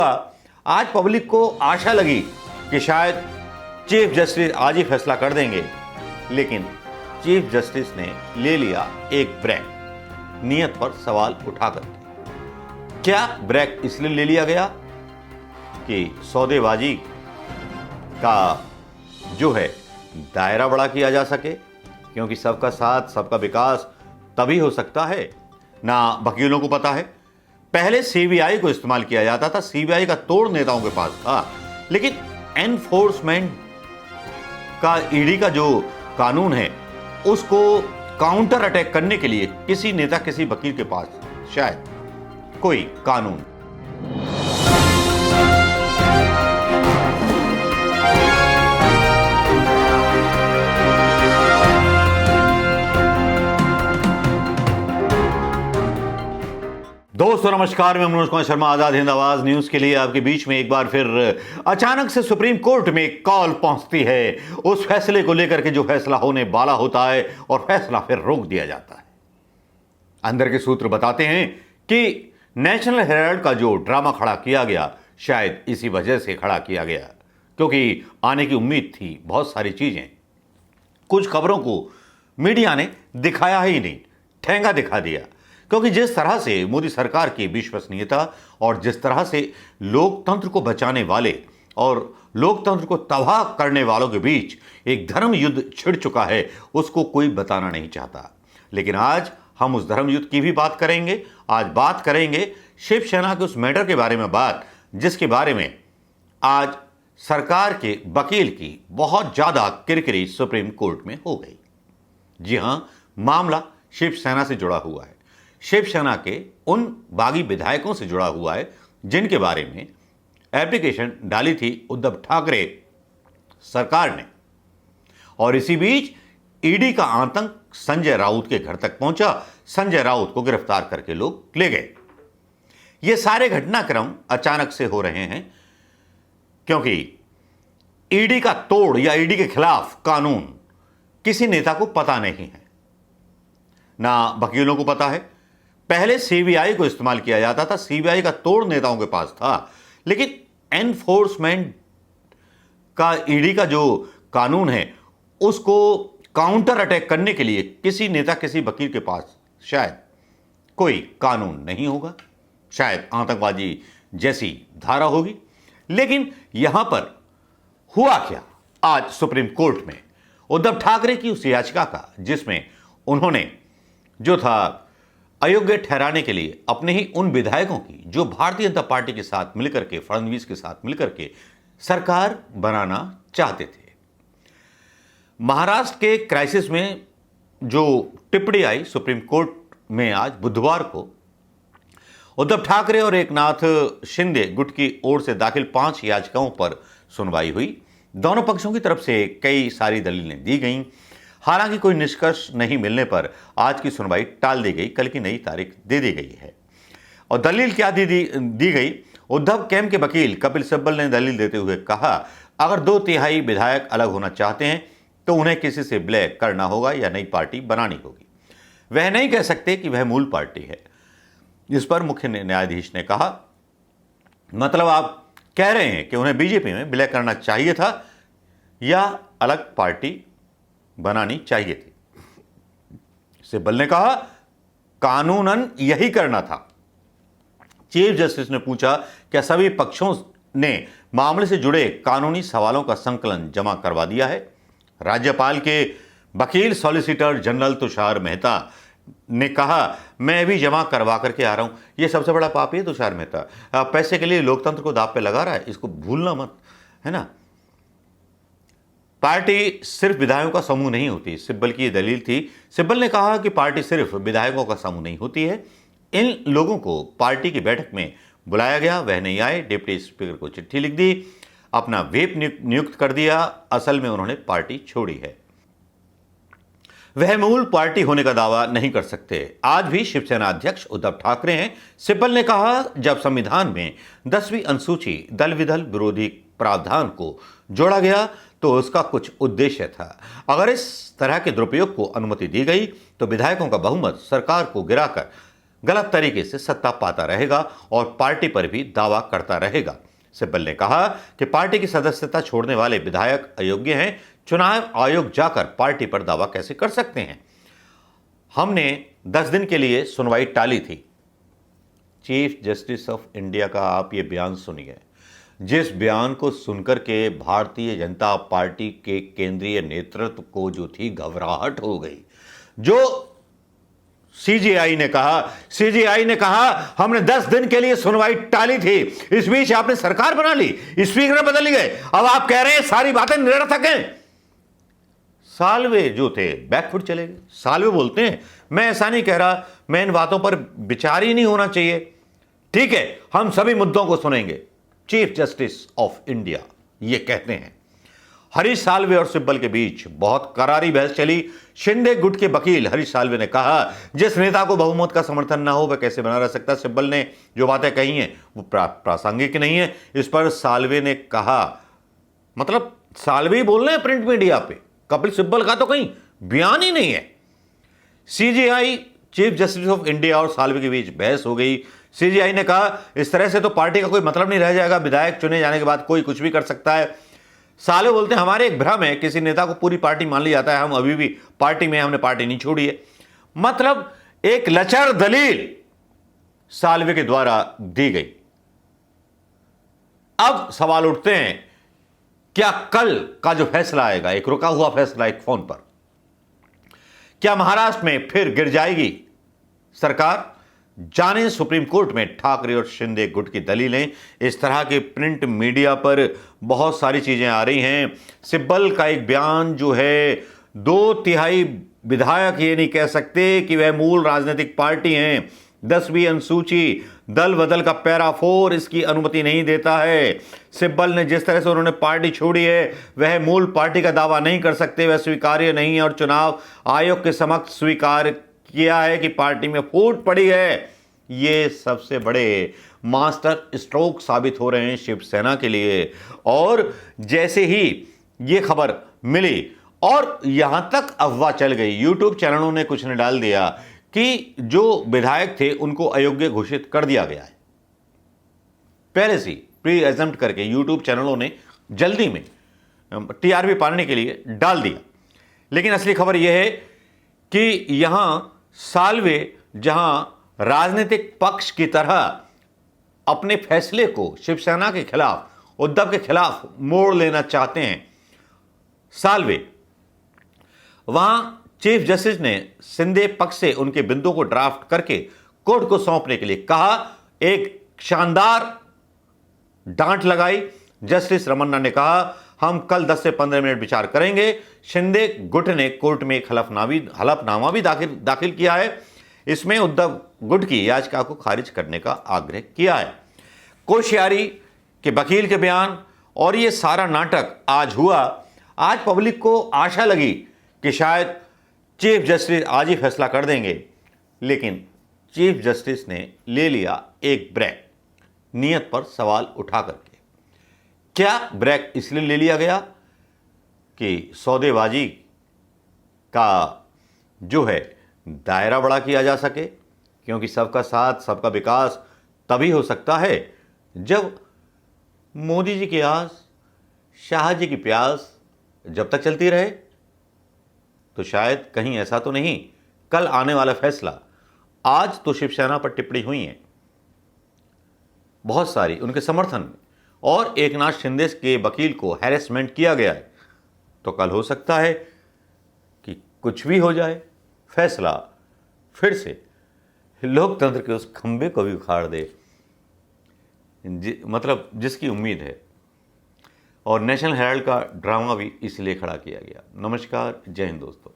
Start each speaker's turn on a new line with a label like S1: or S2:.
S1: आज पब्लिक को आशा लगी कि शायद चीफ जस्टिस आज ही फैसला कर देंगे, लेकिन चीफ जस्टिस ने ले लिया एक ब्रेक नियत पर सवाल उठाकर। क्या ब्रेक इसलिए ले लिया गया कि सौदेबाजी का जो है दायरा बड़ा किया जा सके, क्योंकि सबका साथ सबका विकास तभी हो सकता है ना वकीलों को पता है। पहले सीबीआई को इस्तेमाल किया जाता था, सीबीआई का तोड़ नेताओं के पास था, लेकिन एनफोर्समेंट का ईडी का जो कानून है उसको काउंटर अटैक करने के लिए किसी नेता किसी वकील के पास शायद कोई कानून। दोस्तों नमस्कार, मैं मनोज कुमार शर्मा आजाद हिंद आवाज न्यूज के लिए आपके बीच में एक बार फिर अचानक से सुप्रीम कोर्ट में कॉल पहुंचती है उस फैसले को लेकर के जो फैसला होने वाला होता है और फैसला फिर रोक दिया जाता है। अंदर के सूत्र बताते हैं कि नेशनल हेराल्ड का जो ड्रामा खड़ा किया गया शायद इसी वजह से खड़ा किया गया, क्योंकि आने की उम्मीद थी बहुत सारी चीजें। कुछ खबरों को मीडिया ने दिखाया ही नहीं, ठेंगा दिखा दिया, क्योंकि जिस तरह से मोदी सरकार की विश्वसनीयता और जिस तरह से लोकतंत्र को बचाने वाले और लोकतंत्र को तबाह करने वालों के बीच एक धर्म युद्ध छिड़ चुका है, उसको कोई बताना नहीं चाहता। लेकिन आज हम उस धर्म युद्ध की भी बात करेंगे। आज बात करेंगे शिवसेना के उस मैटर के बारे में, बात जिसके बारे में आज सरकार के वकील की बहुत ज्यादा किरकिरी सुप्रीम कोर्ट में हो गई। जी हां, मामला शिवसेना से जुड़ा हुआ है, शिवसेना के उन बागी विधायकों से जुड़ा हुआ है जिनके बारे में एप्लीकेशन डाली थी उद्धव ठाकरे सरकार ने। और इसी बीच ईडी का आतंक संजय राउत के घर तक पहुंचा, संजय राउत को गिरफ्तार करके लोग ले गए। ये सारे घटनाक्रम अचानक से हो रहे हैं क्योंकि ईडी का तोड़ या ईडी के खिलाफ कानून किसी नेता को पता नहीं है, ना वकीलों को पता है। पहले सीबीआई को इस्तेमाल किया जाता था, सीबीआई का तोड़ नेताओं के पास था, लेकिन एनफोर्समेंट का ईडी का जो कानून है उसको काउंटर अटैक करने के लिए किसी नेता किसी वकील के पास शायद कोई कानून नहीं होगा, शायद आतंकवादी जैसी धारा होगी। लेकिन यहां पर हुआ क्या आज सुप्रीम कोर्ट में उद्धव ठाकरे की उस याचिका का, जिसमें उन्होंने जो था अयोग्य ठहराने के लिए अपने ही उन विधायकों की जो भारतीय जनता पार्टी के साथ मिलकर के, फडणवीस के साथ मिलकर के सरकार बनाना चाहते थे। महाराष्ट्र के क्राइसिस में जो टिप्पणी आई सुप्रीम कोर्ट में आज बुधवार को, उद्धव ठाकरे और एकनाथ शिंदे गुट की ओर से दाखिल 5 याचिकाओं पर सुनवाई हुई। दोनों पक्षों की तरफ से कई सारी दलीलें दी गईं। हालांकि कोई निष्कर्ष नहीं मिलने पर आज की सुनवाई टाल दी गई, कल की नई तारीख दे दी गई है। और दलील क्या दी गई? उद्धव कैंप के वकील कपिल सिब्बल ने दलील देते हुए कहा, अगर 2/3 विधायक अलग होना चाहते हैं तो उन्हें किसी से विलय करना होगा या नई पार्टी बनानी होगी। वह नहीं कह सकते कि वह मूल पार्टी है। इस पर मुख्य न्यायाधीश ने कहा, मतलब आप कह रहे हैं कि उन्हें बीजेपी में विलय करना चाहिए था या अलग पार्टी बनानी चाहिए थी। सिब्बल ने कहा, कानूनन यही करना था। चीफ जस्टिस ने पूछा, क्या सभी पक्षों ने मामले से जुड़े कानूनी सवालों का संकलन जमा करवा दिया है? राज्यपाल के वकील सॉलिसिटर जनरल तुषार मेहता ने कहा, मैं भी जमा करवा करके आ रहा हूं। यह सबसे बड़ा पापी है तुषार मेहता, पैसे के लिए लोकतंत्र को दांव पे लगा रहा है, इसको भूलना मत, है ना। पार्टी सिर्फ विधायकों का समूह नहीं होती, सिब्बल की यह दलील थी। सिब्बल ने कहा कि पार्टी सिर्फ विधायकों का समूह नहीं होती है। इन लोगों को पार्टी की बैठक में बुलाया गया, वह नहीं आए। डिप्टी स्पीकर को चिट्ठी लिख दी, अपना व्हिप नियुक्त कर दिया। असल में उन्होंने पार्टी छोड़ी है, वह मूल पार्टी होने का दावा नहीं कर सकते। आज भी शिवसेना अध्यक्ष उद्धव ठाकरे हैं। सिब्बल ने कहा, जब संविधान में 10वीं अनुसूची दल विदल विरोधी प्रावधान को जोड़ा गया तो उसका कुछ उद्देश्य था। अगर इस तरह के दुरुपयोग को अनुमति दी गई तो विधायकों का बहुमत सरकार को गिराकर गलत तरीके से सत्ता पाता रहेगा और पार्टी पर भी दावा करता रहेगा। सिब्बल ने कहा कि पार्टी की सदस्यता छोड़ने वाले विधायक अयोग्य हैं। चुनाव आयोग जाकर पार्टी पर दावा कैसे कर सकते हैं? हमने 10 दिन के लिए सुनवाई टाली थी। चीफ जस्टिस ऑफ इंडिया का आप ये बयान सुनिए, जिस बयान को सुनकर के भारतीय जनता पार्टी के केंद्रीय नेतृत्व को जो थी घबराहट हो गई। जो सीजेआई ने कहा हमने 10 दिन के लिए सुनवाई टाली थी, इस बीच आपने सरकार बना ली, स्पीकर बदल गए, अब आप कह रहे हैं सारी बातें निरर्थक हैं। साल्वे जो थे बैकफुट चले गए। साल्वे बोलते हैं मैं ऐसा नहीं कह रहा, मैं इन बातों पर विचार ही नहीं होना चाहिए, ठीक है हम सभी मुद्दों को सुनेंगे। चीफ जस्टिस ऑफ इंडिया ये कहते हैं। हरीश साल्वे और सिब्बल के बीच बहुत करारी बहस चली। शिंदे गुट के वकील हरीश साल्वे ने कहा जिस नेता को बहुमत का समर्थन ना हो वह कैसे बना रह सकता। सिब्बल ने जो बातें कही हैं वो प्रासंगिक नहीं है। इस पर साल्वे ने कहा, मतलब साल्वे ही बोल रहे हैं प्रिंट मीडिया पे, कपिल सिब्बल का तो कहीं बयान ही नहीं है। CJI chief justice of India और साल्वे के बीच बहस हो गई। सीजेआई ने कहा इस तरह से तो पार्टी का कोई मतलब नहीं रह जाएगा, विधायक चुने जाने के बाद कोई कुछ भी कर सकता है। साल्वे बोलते हैं हमारे एक भ्रम है, किसी नेता को पूरी पार्टी मान लिया जाता है, हम अभी भी पार्टी में, हमने पार्टी नहीं छोड़ी है। मतलब एक लचर दलील साल्वे के द्वारा दी गई। अब सवाल उठते हैं क्या कल का जो फैसला आएगा, एक रुका हुआ फैसला एक फोन पर, क्या महाराष्ट्र में फिर गिर जाएगी सरकार? जाने सुप्रीम कोर्ट में ठाकरे और शिंदे गुट की दलीलें। इस तरह के प्रिंट मीडिया पर बहुत सारी चीजें आ रही हैं। सिब्बल का एक बयान जो है, 2/3 विधायक ये नहीं कह सकते कि वह मूल राजनीतिक पार्टी हैं। 10वीं अनुसूची दल बदल का पैरा 4 इसकी अनुमति नहीं देता है। सिब्बल ने जिस तरह से उन्होंने पार्टी छोड़ी है वह मूल पार्टी का दावा नहीं कर सकते, वह स्वीकार्य नहीं है और चुनाव आयोग के समक्ष स्वीकार किया है कि पार्टी में फूट पड़ी है। ये सबसे बड़े मास्टर स्ट्रोक साबित हो रहे हैं शिवसेना के लिए। और जैसे ही ये खबर मिली और यहां तक अफवाह चल गई, यूट्यूब चैनलों ने कुछ ने डाल दिया कि जो विधायक थे उनको अयोग्य घोषित कर दिया गया है। पहले से प्री एजम्प्ट करके यूट्यूब चैनलों ने जल्दी में टीआरपी पाने के लिए डाल दिया। लेकिन असली खबर यह है कि यहां साल्वे जहां राजनीतिक पक्ष की तरह अपने फैसले को शिवसेना के खिलाफ, उद्धव के खिलाफ मोड़ लेना चाहते हैं साल्वे, वहां चीफ जस्टिस ने शिंदे पक्ष से उनके बिंदु को ड्राफ्ट करके कोर्ट को सौंपने के लिए कहा। एक शानदार डांट लगाई। जस्टिस रमन्ना ने कहा हम कल 10 से 15 मिनट विचार करेंगे। शिंदे गुट ने कोर्ट में एक हलफनामा भी दाखिल किया है। इसमें उद्धव गुट की याचिका को खारिज करने का आग्रह किया है। कोश्यारी के वकील के बयान और ये सारा नाटक आज हुआ। आज पब्लिक को आशा लगी कि शायद चीफ जस्टिस आज ही फैसला कर देंगे, लेकिन चीफ जस्टिस ने ले लिया एक ब्रेक, नियत पर सवाल उठा करके। क्या ब्रेक इसलिए ले लिया गया कि सौदेबाजी का जो है दायरा बड़ा किया जा सके, क्योंकि सबका साथ सबका विकास तभी हो सकता है जब मोदी जी की आस, शाह जी की प्यास जब तक चलती रहे। तो शायद कहीं ऐसा तो नहीं कल आने वाला फैसला, आज तो शिवसेना पर टिप्पणी हुई है बहुत सारी उनके समर्थन में और एकनाथ शिंदे के वकील को हैरेसमेंट किया गया है, तो कल हो सकता है कि कुछ भी हो जाए, फैसला फिर से लोकतंत्र के उस खंबे को भी उखाड़ दे, मतलब जिसकी उम्मीद है। और नेशनल हेराल्ड का ड्रामा भी इसलिए खड़ा किया गया। नमस्कार, जय हिंद दोस्तों।